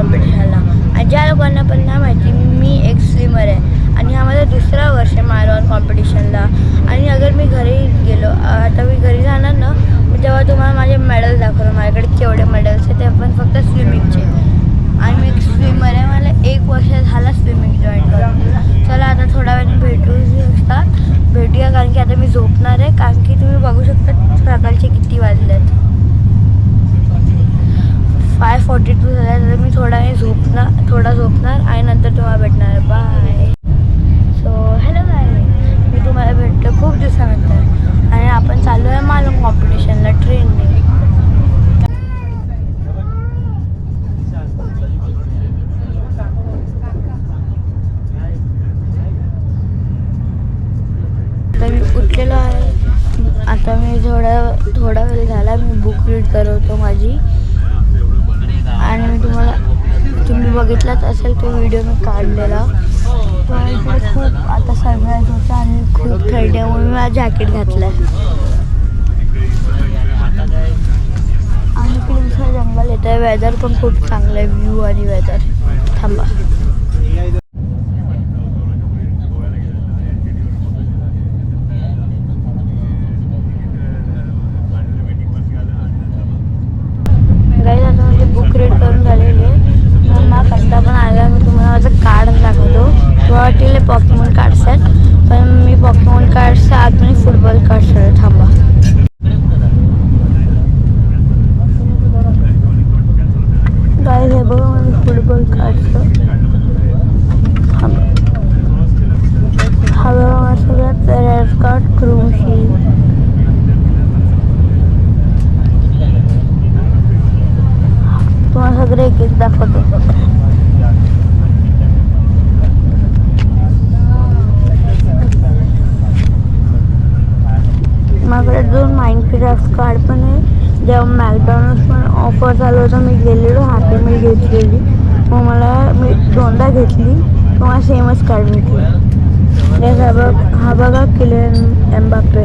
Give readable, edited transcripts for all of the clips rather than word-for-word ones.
कॉम्पिटिशनला. आणि ज्या लोकांना पण नाही माहिती, मी एक स्विमर आहे आणि हा माझा दुसरा वर्ष आहे मायरॉन कॉम्पिटिशनला. आणि अगर मी घरी गेलो, आता मी घरी जाणार ना, मी तेव्हा तुम्हाला माझे मेडल दाखवलं. माझ्याकडे केवढे मेडल्स आहेत ते पण फक्त स्विमिंगचे. आणि मी एक स्विमर आहे, मला 1 वर्ष झाला स्विमिंग जॉईन करून. चला आता थोड्या वेळाने भेटूया कारण की आता मी झोपणार आहे. कारण की तुम्ही बघू शकता सकाळचे किती वाजले आहेत, 5:42 झाले. तर मी थोडा झोपणार आणि नंतर तुम्हाला भेटणार. बाय. सो हॅलो बाय, मी तुम्हाला भेटतो खूप दिवसानंतर आणि आपण चालू आहे मालवण कॉम्पिटिशनला ट्रेनने. आता मी उठलेलो आहे. आता मी थोडा वेळ झाला मी बुक रीड करवतो माझी. आणि मी तुम्ही बघितलाच असेल तो व्हिडिओ मी काढलेला. इकडे खूप आता सनराईज होतं आणि खूप थंडी आहे म्हणून मी माझं जॅकेट घातलं आहे. आणि इकडे दुसरं जंगल येतं आहे. वेदर पण खूप चांगलं आहे, व्ह्यू आणि वेदर. थांबा. बुक रीड करून झालेली आहे. मग मला कंटाळा पण आला. मी तुम्हाला माझं कार्ड दाखवतो. मला वाटले पॉकेमॉन कार्ड्स आहेत, पण मी पॉकेमॉन कार्ड्सच्या आतमध्ये फुटबॉल कार्ड्स आहेत. थांबा. गाईज हे बघा माझं फुटबॉल कार्ड्स. थांबा. हा बघा माझं सगळ्यात रेड कार्ड क्रूशी. तुम्हाला सगळे एक दाखवतो. माझ्याकडे 2 माइनक्राफ्ट कार्ड पण आहे. जेव्हा मॅकडॉनल्ड्स पण ऑफर चालू होतं मी गेलेलो, हॅपी मील घेतलेली. मग मी 2दा घेतली, मला सेमच कार्ड भेटली. हा बघा किलियन एम्बाप्पे.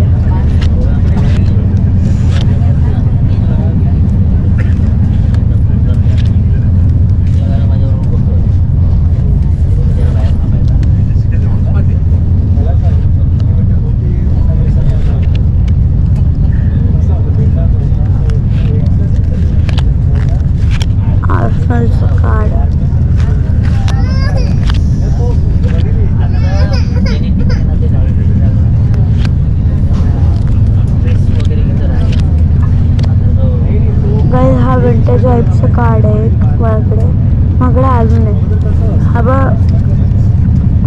विंटेज वाईपचं कार्ड आहे माझ्याकडे अजून आहे. हा बघ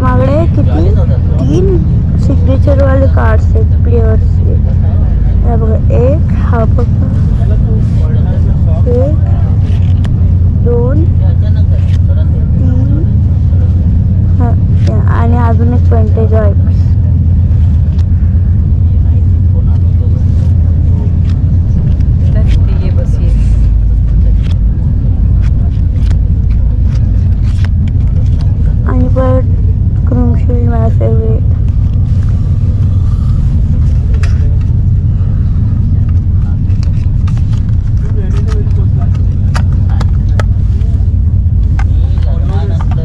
माझ्याकडे किती 3 सिग्नेचरवाले कार्ड्स आहेत प्लेयर्सचे. हा बघा एक, हा बघा 1 2 3 आणि अजून एक विंटेज वाईप्स. माझा favourite.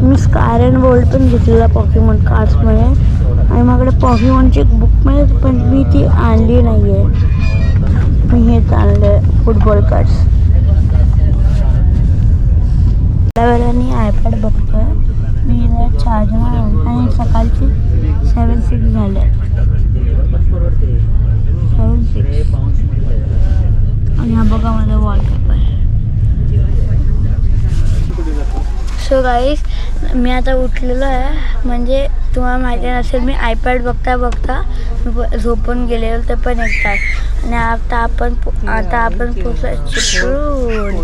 Me scar and bolt पण घेतलेला पॉकेमॉन कार्ड्समध्ये आणि माझ्याकडे पॉकेमॉनची एक बुक मिळेल पण मी ती आणली नाही आहे. मी हेच आणलं आहे फुटबॉल कार्ड्स. त्या वेळेला आयपॅड बघतोय मी चार्जर आणि सकाळचे 7:06 झाले. 7:06 आणि हा बघा माझा वॉलपेपर. सो गाईज मी आता उठलेलो आहे. म्हणजे तुम्हाला माहिती नसेल मी आयपॅड बघता झोपून गेलेलो ते पण एक तास. आणि आता आपण पोचलो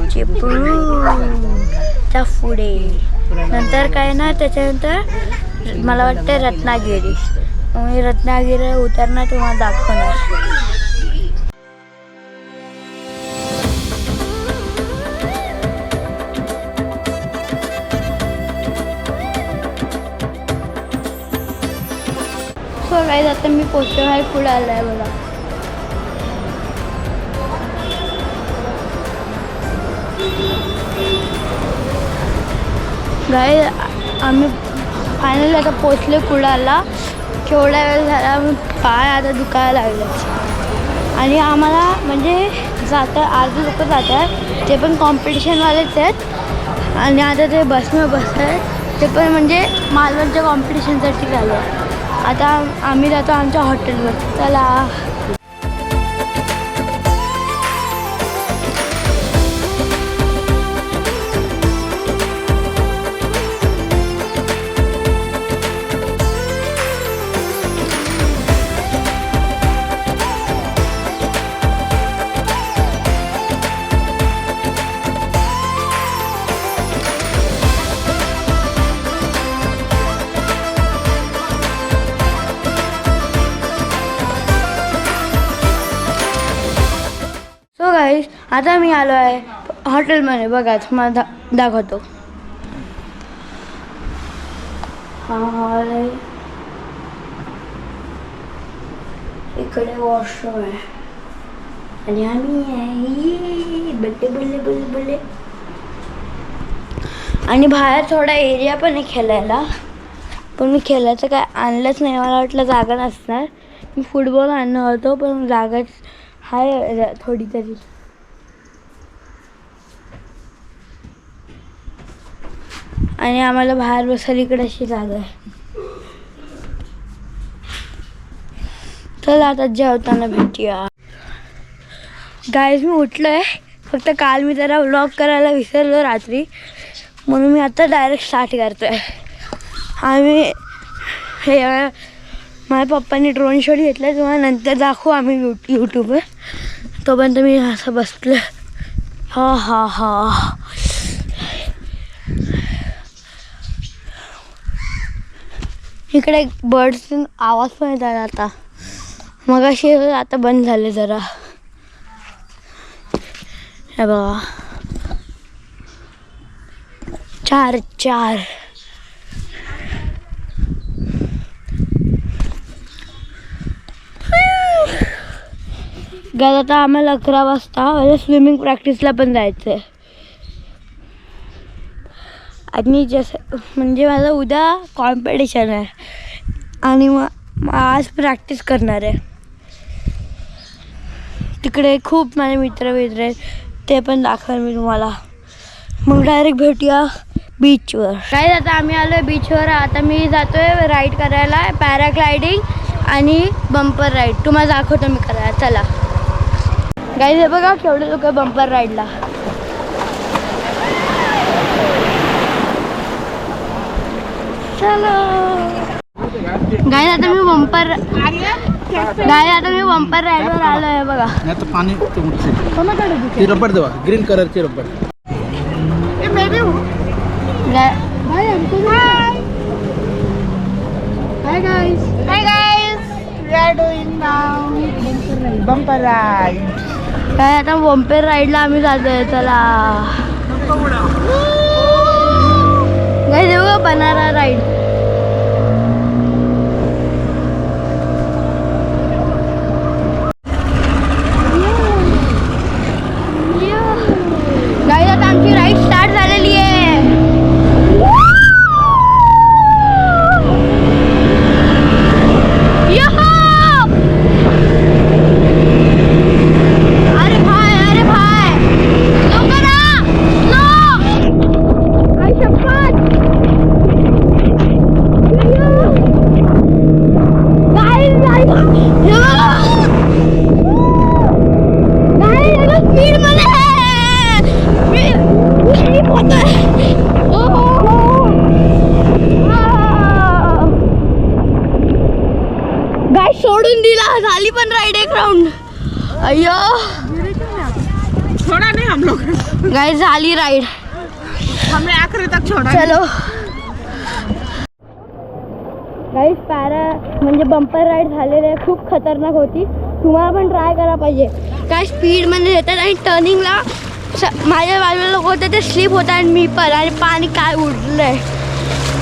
चिपळूणच्या पुढे. नंतर काय ना त्याच्यानंतर मला वाटतं रत्नागिरी. मी रत्नागिरी उतरणार तुम्हाला दाखवणार. सो गाईज आता मी पोचलो आहे. पुढे आलं आहे बघा. गाईज आम्ही फायनली आता पोचले कुडाळला. केवढा वेळ झाला, पाय आता दुखायला लागले. आणि आम्हाला म्हणजे जातं अर्धे लोक जात आहेत ते पण कॉम्पिटिशनवालेच आहेत. आणि आता ते बसमध्ये बसत आहेत ते पण म्हणजे मालवणच्या कॉम्पिटिशनसाठी झालं. आता आम्ही जातो आमच्या हॉटेलवर. चला. सो गाईज आता मी आलो आहे हॉटेलमध्ये. बघा तुम्हाला दाखवतो. हा हॉल आहे, इकडे वॉशरूम आहे आणि आम्ही आहे बड्डे बल्ले बल्ले बल्ले. आणि बाहेर थोडा एरिया पण आहे खेळायला, पण मी खेळायचं काय आणलंच नाही. मला वाटलं जागा नसणार. मी फुटबॉल आणलं होतं पण जागाच आहे थोडी तरी. आणि आम्हाला बाहेर बसायला इकडे अशी जागा आहे. चला आता जेवताना भेटूया. गाईज मी उठलो आहे, फक्त काल मी जरा व्लॉग करायला विसरलो रात्री, म्हणून मी आता डायरेक्ट स्टार्ट करतो आहे. आम्ही हे माझ्या पप्पांनी ड्रोन शॉट घेतला, तुम्हाला नंतर दाखवू आम्ही यूट्यूबवर. तोपर्यंत मी असं बसलं. हा हा हा. इकडे बर्ड्स आवाज पण येतात आता. मग अशी आता बंद झाले जरा. हे बघा 4-4. गाईज आता आम्हाला 11 वाजता स्विमिंग प्रॅक्टिसला पण जायचं आहे. आणि जसं म्हणजे माझं उद्या कॉम्पिटिशन आहे आणि मग आज प्रॅक्टिस करणार आहे. तिकडे खूप माझे मित्र आहेत, ते पण दाखवेल मी तुम्हाला. मग डायरेक्ट भेटूया बीचवर. काय आता आम्ही आलो आहे बीचवर. आता मी जातो आहे राईड करायला, पॅराग्लायडिंग आणि बंपर राईड. तुम्हाला दाखवतो मी करायला. चला गाईज हे बघा केवढे लोक बंपर राईडला. चलो गाईज आता मी बंपर राईडवर आलो आहे बघा. पाणी रबर देवा, ग्रीन कलरची rubber. Hi guys. Hi guys, we are doing now bumper ride. काय आता बंपर राईडला आम्ही जातोय. चला गाईज हे बघा बनारा राईड. गाईज आता आमची राईड स्टार्ट झालेली आहे. सोडून दिला, झाली पण राईड एक राउंड. अय्यो छोड़ा नहीं हम लोग, गाइस झाली राईड. हमें आखिरी तक छोड़ा. चलो गाइस पॅरा म्हणजे बंपर राईड झालेली आहे, खूप खतरनाक होती. तुम्हाला पण ट्राय करा पाहिजे. काय स्पीडमध्ये येतात आणि टर्निंगला माझ्या बाजूला लोक होते ते स्लिप होतात आणि मी पण, आणि पाणी काय उडलं आहे.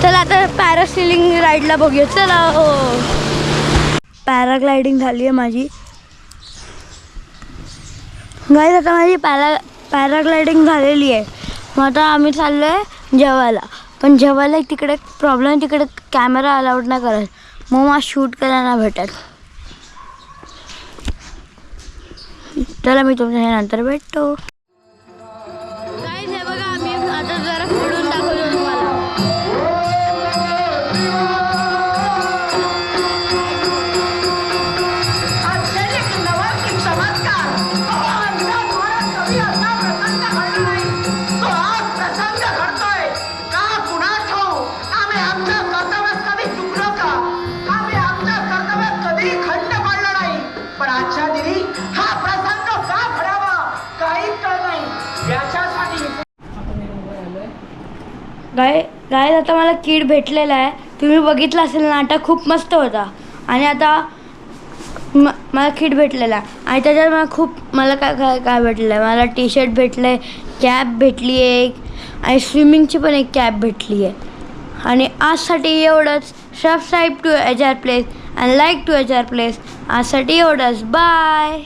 चला आता पॅरासेलिंग राईडला बघूया. चला पॅराग्लायडिंग झाली आहे माझी गाईज. आता माझी पॅराग्लायडिंग झालेली आहे. मग आता आम्ही चाललो आहे जेवायला. पण जेवायला तिकडे प्रॉब्लेम, तिकडे कॅमेरा अलाउड नाही करत, मग मला शूट करायला नाही भेटत. चला मी तुमच्या नंतर भेटतो. काय हे बघा, आम्ही आता जरा फोडून दाखवतो तुम्हाला. गाय आता मला कीड भेटलेला आहे. तुम्ही बघितलं असेल, नाटक खूप मस्त होता. आणि आता मला कीड भेटलेला आहे आणि त्याच्यात मला काय भेटलं आहे. मला टी शर्ट भेटलं आहे, कॅप भेटली आहे एक, आणि स्विमिंगची पण एक कॅप भेटली आहे. आणि आजसाठी एवढंच. Subscribe to HR Place and like to HR Place. आजसाठी एवढंच. बाय.